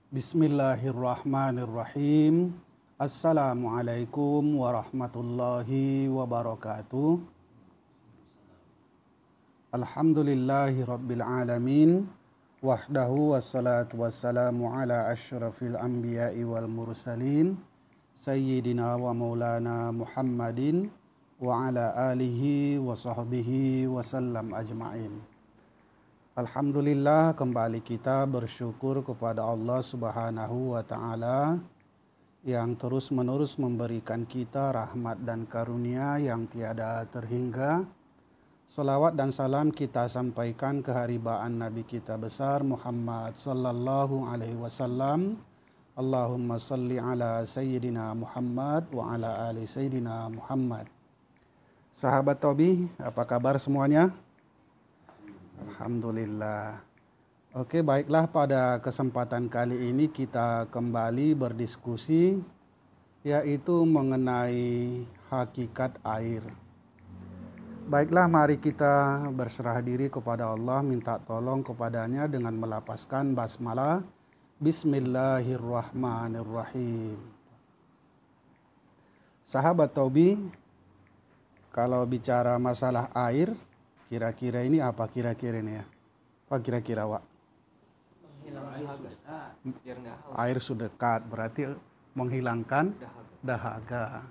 Bismillahirrahmanirrahim. Assalamualaikum warahmatullahi wabarakatuh. Alhamdulillahi rabbil alamin. Wahdahu wassalatu wassalamu ala asyrafil anbiya'i wal mursalin. Sayyidina wa maulana Muhammadin wa ala alihi wa sahbihi wasallam ajma'in. Alhamdulillah, kembali kita bersyukur kepada Allah Subhanahu wa Ta'ala yang terus-menerus memberikan kita rahmat dan karunia yang tiada terhingga. Salawat dan salam kita sampaikan ke haribaan Nabi kita besar Muhammad sallallahu alaihi wasallam. Allahumma salli ala Sayyidina Muhammad wa ala ali Sayyidina Muhammad. Sahabat Tobi, apa kabar semuanya? Alhamdulillah. Oke, baiklah, pada kesempatan kali ini kita kembali berdiskusi yaitu mengenai hakikat air. Baiklah, mari kita berserah diri kepada Allah, minta tolong kepadanya dengan melapaskan basmalah. Bismillahirrahmanirrahim. Sahabat Tobi, kalau bicara masalah air, kira-kira ini apa kira-kira ini ya? Apa kira-kira, Wak? Air sudekat berarti menghilangkan dahaga.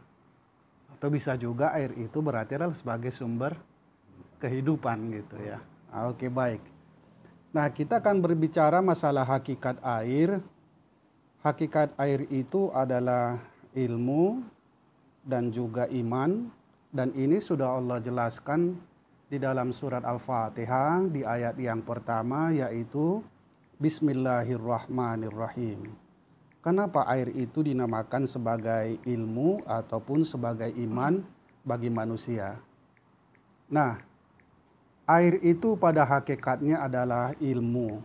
Atau bisa juga air itu berarti adalah sebagai sumber kehidupan gitu ya. Oke, baik. Nah, kita akan berbicara masalah hakikat air. Hakikat air itu adalah ilmu dan juga iman. Dan ini sudah Allah jelaskan di dalam surat Al-Fatihah di ayat yang pertama, yaitu Bismillahirrahmanirrahim. Kenapa air itu dinamakan sebagai ilmu ataupun sebagai iman bagi manusia? Nah, air itu pada hakikatnya adalah ilmu.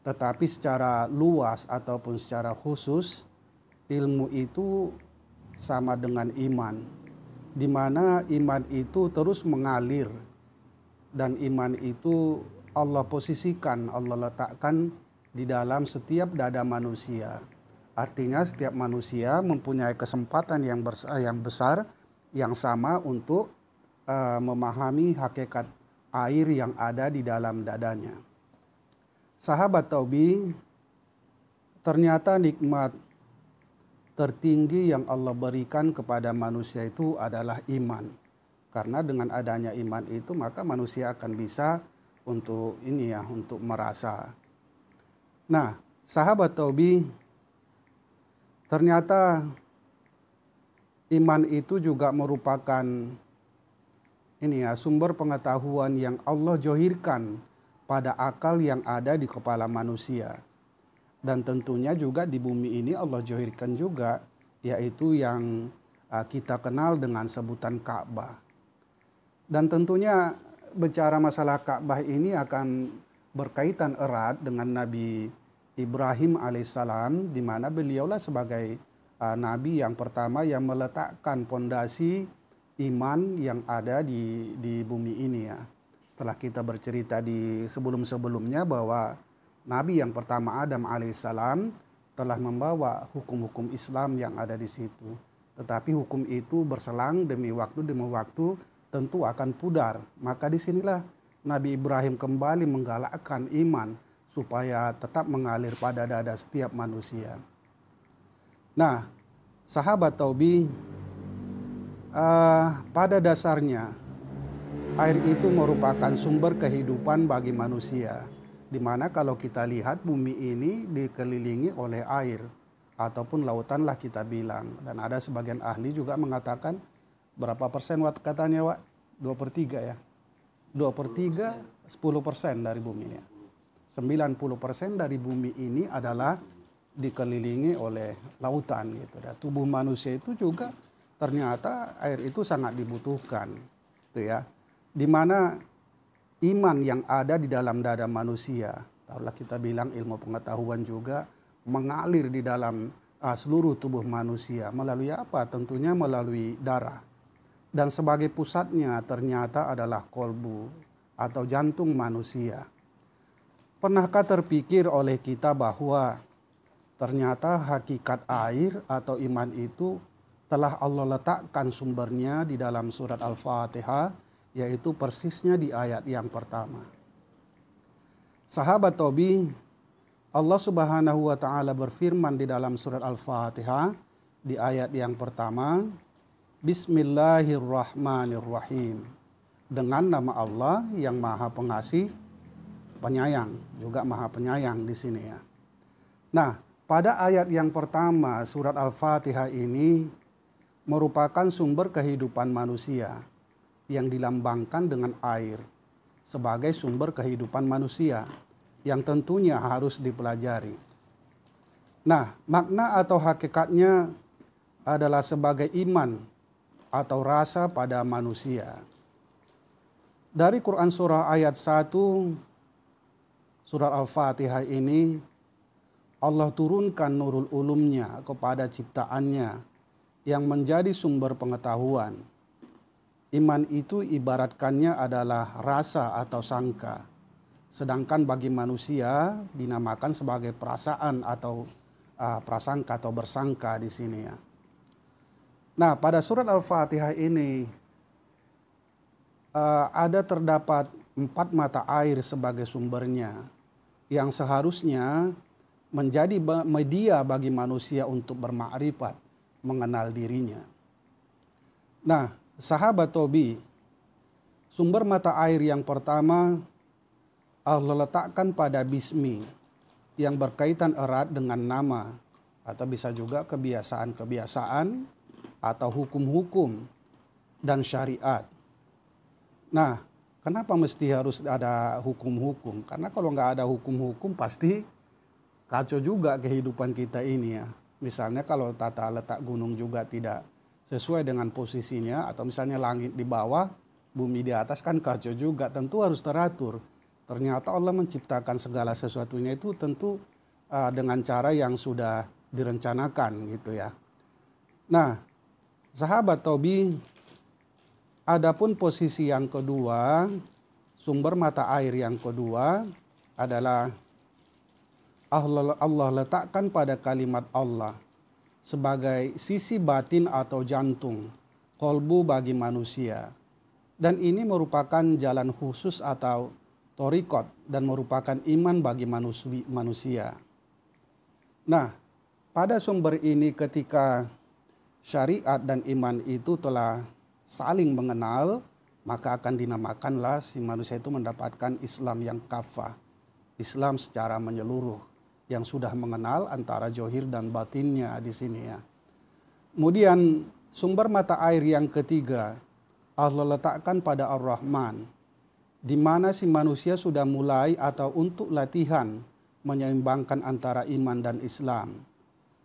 Tetapi secara luas ataupun secara khusus, ilmu itu sama dengan iman. Di mana iman itu terus mengalir. Dan iman itu Allah posisikan, Allah letakkan di dalam setiap dada manusia. Artinya setiap manusia mempunyai kesempatan yang besar, yang sama untuk memahami hakikat air yang ada di dalam dadanya. Sahabat Taubi, ternyata nikmat tertinggi yang Allah berikan kepada manusia itu adalah iman. Karena dengan adanya iman itu maka manusia akan bisa untuk untuk merasa. Nah, sahabat Taubi, ternyata iman itu juga merupakan sumber pengetahuan yang Allah johirkan pada akal yang ada di kepala manusia. Dan tentunya juga di bumi ini Allah johirkan juga, yaitu yang kita kenal dengan sebutan Ka'bah. Dan tentunya bicara masalah Ka'bah ini akan berkaitan erat dengan Nabi Ibrahim alaihissalam, di mana beliaulah sebagai nabi yang pertama yang meletakkan pondasi iman yang ada di bumi ini ya. Setelah kita bercerita di sebelum-sebelumnya bahwa nabi yang pertama Adam alaihissalam telah membawa hukum-hukum Islam yang ada di situ. Tetapi hukum itu berselang demi waktu tentu akan pudar. Maka disinilah Nabi Ibrahim kembali menggalakkan iman supaya tetap mengalir pada dada setiap manusia. Nah, sahabat Taubi, pada dasarnya air itu merupakan sumber kehidupan bagi manusia. Di mana kalau kita lihat bumi ini dikelilingi oleh air ataupun lautan lah kita bilang. Dan ada sebagian ahli juga mengatakan berapa persen katanya, Wak? 2/3 ya. 2/3, 10% dari bumi ya. 90% dari bumi ini adalah dikelilingi oleh lautan gitu. Dan tubuh manusia itu juga ternyata air itu sangat dibutuhkan. Gitu ya. Di mana iman yang ada di dalam dada manusia, taruhlah kita bilang ilmu pengetahuan juga mengalir di dalam seluruh tubuh manusia. Melalui apa? Tentunya melalui darah. Dan sebagai pusatnya ternyata adalah kolbu atau jantung manusia. Pernahkah terpikir oleh kita bahwa ternyata hakikat air atau iman itu telah Allah letakkan sumbernya di dalam surat Al-Fatihah, yaitu persisnya di ayat yang pertama. Sahabat Tobi, Allah Subhanahu wa Ta'ala berfirman di dalam surat Al-Fatihah di ayat yang pertama, Bismillahirrahmanirrahim. Dengan nama Allah yang Maha Pengasih, Penyayang, juga Maha Penyayang di sini ya. Nah, pada ayat yang pertama surat Al-Fatihah ini merupakan sumber kehidupan manusia yang dilambangkan dengan air sebagai sumber kehidupan manusia yang tentunya harus dipelajari. Nah, makna atau hakikatnya adalah sebagai iman atau rasa pada manusia. Dari Quran surah ayat 1 surat Al-Fatihah ini Allah turunkan nurul ulumnya kepada ciptaannya yang menjadi sumber pengetahuan. Iman itu ibaratkannya adalah rasa atau sangka. Sedangkan bagi manusia dinamakan sebagai perasaan atau prasangka atau bersangka di sini ya. Nah, pada surat Al-Fatihah ini ada terdapat 4 mata air sebagai sumbernya yang seharusnya menjadi media bagi manusia untuk bermakrifat, mengenal dirinya. Nah, sahabat Tobi, sumber mata air yang pertama Allah letakkan pada bismi yang berkaitan erat dengan nama atau bisa juga kebiasaan-kebiasaan atau hukum-hukum dan syariat. Nah, kenapa mesti harus ada hukum-hukum? Karena kalau nggak ada hukum-hukum pasti kacau juga kehidupan kita ini ya. Misalnya kalau tata letak gunung juga tidak sesuai dengan posisinya, atau misalnya langit di bawah, bumi di atas, kan kacau juga, tentu harus teratur. Ternyata Allah menciptakan segala sesuatunya itu tentu dengan cara yang sudah direncanakan gitu ya. Nah, sahabat Tobi, adapun posisi yang kedua, sumber mata air yang kedua adalah Allah letakkan pada kalimat Allah sebagai sisi batin atau jantung, kolbu bagi manusia. Dan ini merupakan jalan khusus atau torikot dan merupakan iman bagi manusia. Nah, pada sumber ini ketika syariat dan iman itu telah saling mengenal, maka akan dinamakanlah si manusia itu mendapatkan Islam yang kafah, Islam secara menyeluruh, yang sudah mengenal antara johir dan batinnya di sini ya. Kemudian sumber mata air yang ketiga Allah letakkan pada Ar-Rahman, di mana si manusia sudah mulai atau untuk latihan menyeimbangkan antara iman dan Islam.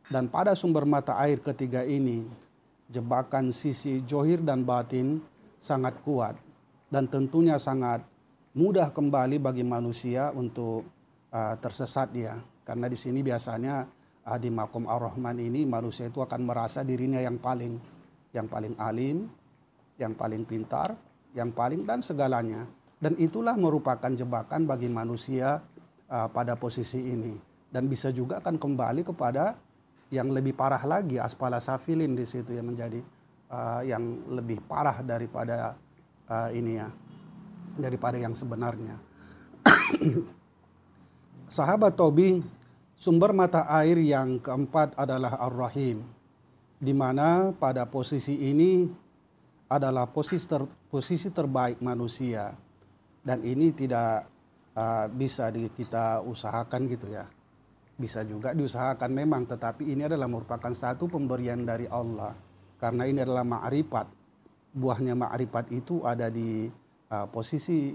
Dan pada sumber mata air ketiga ini jebakan sisi johir dan batin sangat kuat dan tentunya sangat mudah kembali bagi manusia untuk tersesat ya. Karena di sini biasanya di makom Ar-Rahman ini manusia itu akan merasa dirinya yang paling alim, yang paling pintar, yang paling dan segalanya. Dan itulah merupakan jebakan bagi manusia pada posisi ini. Dan bisa juga akan kembali kepada yang lebih parah lagi, asfala safilin di situ yang menjadi yang lebih parah daripada ini ya, daripada yang sebenarnya. Sahabat Tobi, sumber mata air yang keempat adalah Ar-Rahim, di mana pada posisi ini adalah posisi terbaik manusia, dan ini tidak bisa kita usahakan gitu ya. Bisa juga diusahakan memang, tetapi ini adalah merupakan satu pemberian dari Allah, karena ini adalah ma'rifat. Buahnya ma'rifat itu ada di posisi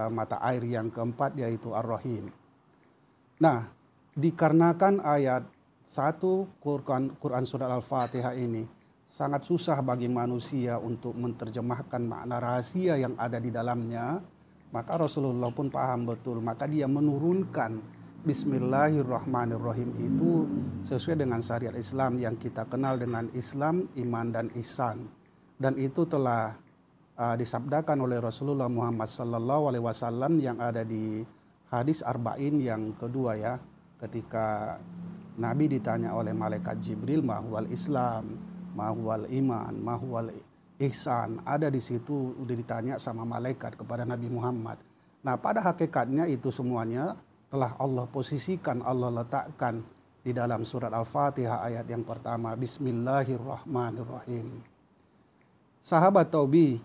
mata air yang keempat, yaitu Ar-Rahim. Nah, dikarenakan ayat 1 Quran surat Al-Fatihah ini sangat susah bagi manusia untuk menerjemahkan makna rahasia yang ada di dalamnya, maka Rasulullah pun paham betul, maka dia menurunkan Bismillahirrahmanirrahim itu sesuai dengan syariat Islam yang kita kenal dengan Islam, iman, dan ihsan. Dan itu telah disabdakan oleh Rasulullah Muhammad SAW yang ada di hadis Arba'in yang kedua ya, ketika Nabi ditanya oleh malaikat Jibril, mahwal Islam, mahwal iman, mahwal ihsan. Ada di situ udah ditanya sama malaikat kepada Nabi Muhammad. Nah, pada hakikatnya itu semuanya telah Allah posisikan, Allah letakkan di dalam surat Al-Fatihah ayat yang pertama, Bismillahirrahmanirrahim. Sahabat Taubi,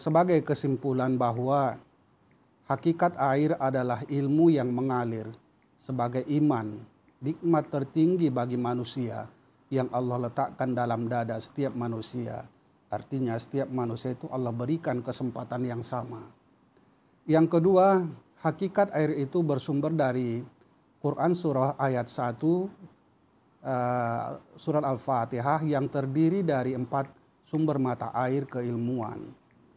sebagai kesimpulan bahwa hakikat air adalah ilmu yang mengalir sebagai iman, nikmat tertinggi bagi manusia yang Allah letakkan dalam dada setiap manusia. Artinya setiap manusia itu Allah berikan kesempatan yang sama. Yang kedua, hakikat air itu bersumber dari Quran surah ayat 1 surat Al-Fatihah yang terdiri dari 4 sumber mata air keilmuan.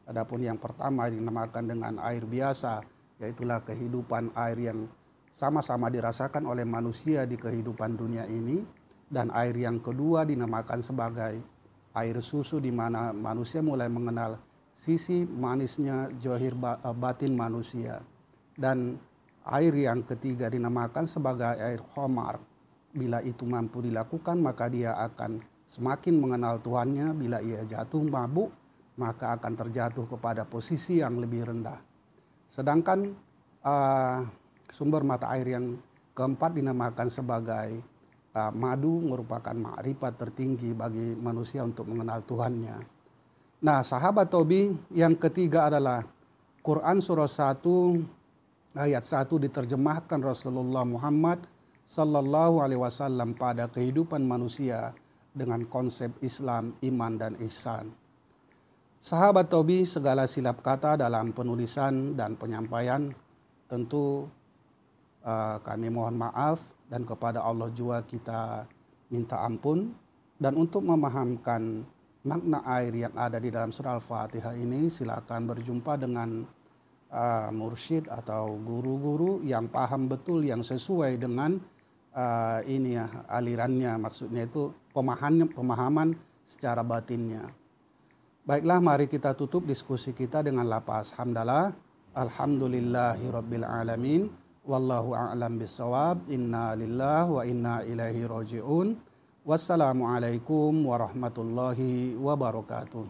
Adapun yang pertama dinamakan dengan air biasa, yaitulah kehidupan air yang sama-sama dirasakan oleh manusia di kehidupan dunia ini. Dan air yang kedua dinamakan sebagai air susu, di mana manusia mulai mengenal sisi manisnya johir batin manusia. Dan air yang ketiga dinamakan sebagai air khamar. Bila itu mampu dilakukan, maka dia akan semakin mengenal Tuhannya. Bila ia jatuh mabuk, maka akan terjatuh kepada posisi yang lebih rendah. Sedangkan sumber mata air yang keempat dinamakan sebagai madu, merupakan makrifat tertinggi bagi manusia untuk mengenal Tuhannya. Nah, sahabat Tobi, yang ketiga adalah Quran surah 1 ayat 1 diterjemahkan Rasulullah Muhammad sallallahu alaihi wasallam pada kehidupan manusia dengan konsep Islam, iman dan ihsan. Sahabat Tobi, segala silap kata dalam penulisan dan penyampaian tentu kami mohon maaf, dan kepada Allah juga kita minta ampun. Dan untuk memahamkan makna air yang ada di dalam surah Al-Fatihah ini, silakan berjumpa dengan mursyid atau guru-guru yang paham betul, yang sesuai dengan alirannya, maksudnya itu pemahaman secara batinnya. Baiklah, mari kita tutup diskusi kita dengan lafaz hamdalah. Alhamdulillahirabbil alamin. Wallahu a'lam bissawab. Inna lillahi wa inna ilaihi raji'un. Wassalamualaikum warahmatullahi wabarakatuh.